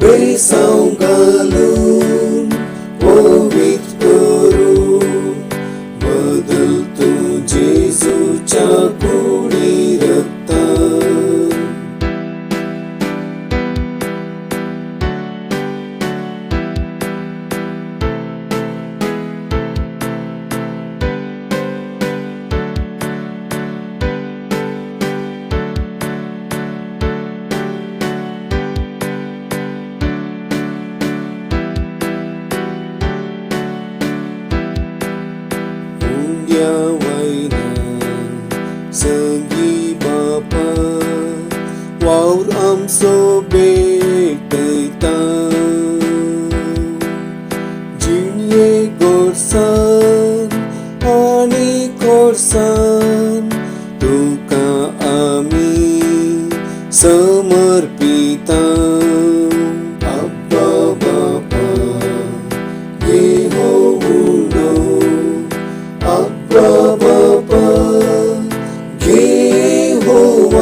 Bersong galon Pavit करू बदल तू जेजूच्या कोणी रक्तात Waina segi bapa waur amso beteita jinye gorsan ani korsan tuka ami samarpita Abba Bapa Yehovah Abba Bapa Yehovah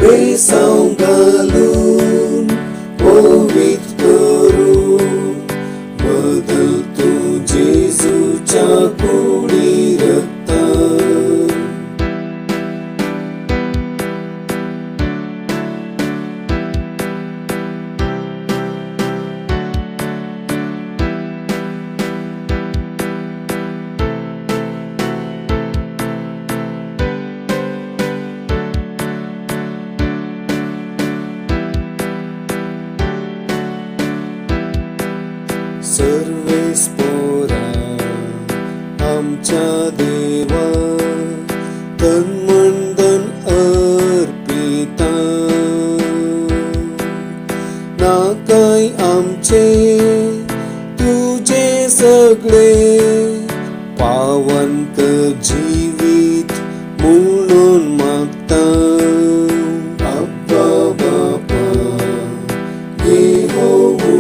bersong galon Pavit करू बदल तू जेजूच्या कोणी रक्तात सर्वेस पोरा आमच्या देवा तन मन धन अर्पिता ना काय आमचे तुझे सगळे पावन कर जीवित म्हणून मागता Abba Bapa Yehovah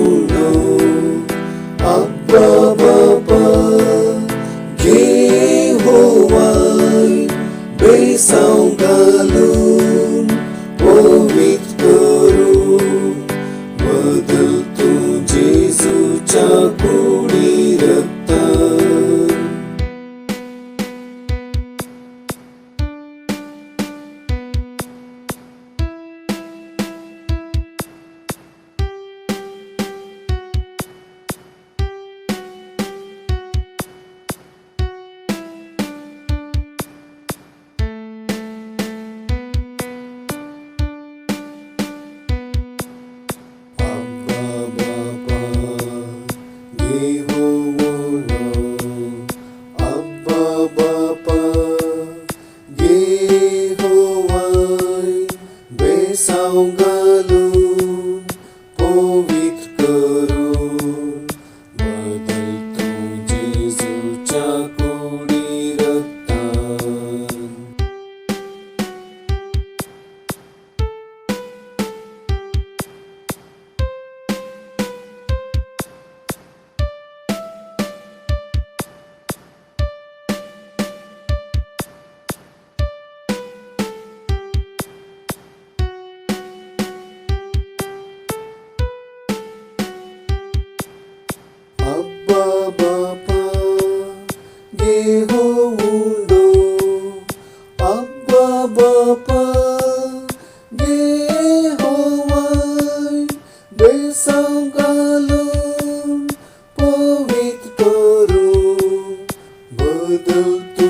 Abba Bapa Yehovah bersong galon Pavit करू बदल तू जेजूच्या कोणी रक्तात Abba Bapa Yehovah bersong galon Pavit करू बदल तू जेजूच्या कोणी रक्तात Abba Bapa Yehovah Abba Bapa Yehovah bersong galon Pavit करू बदल तू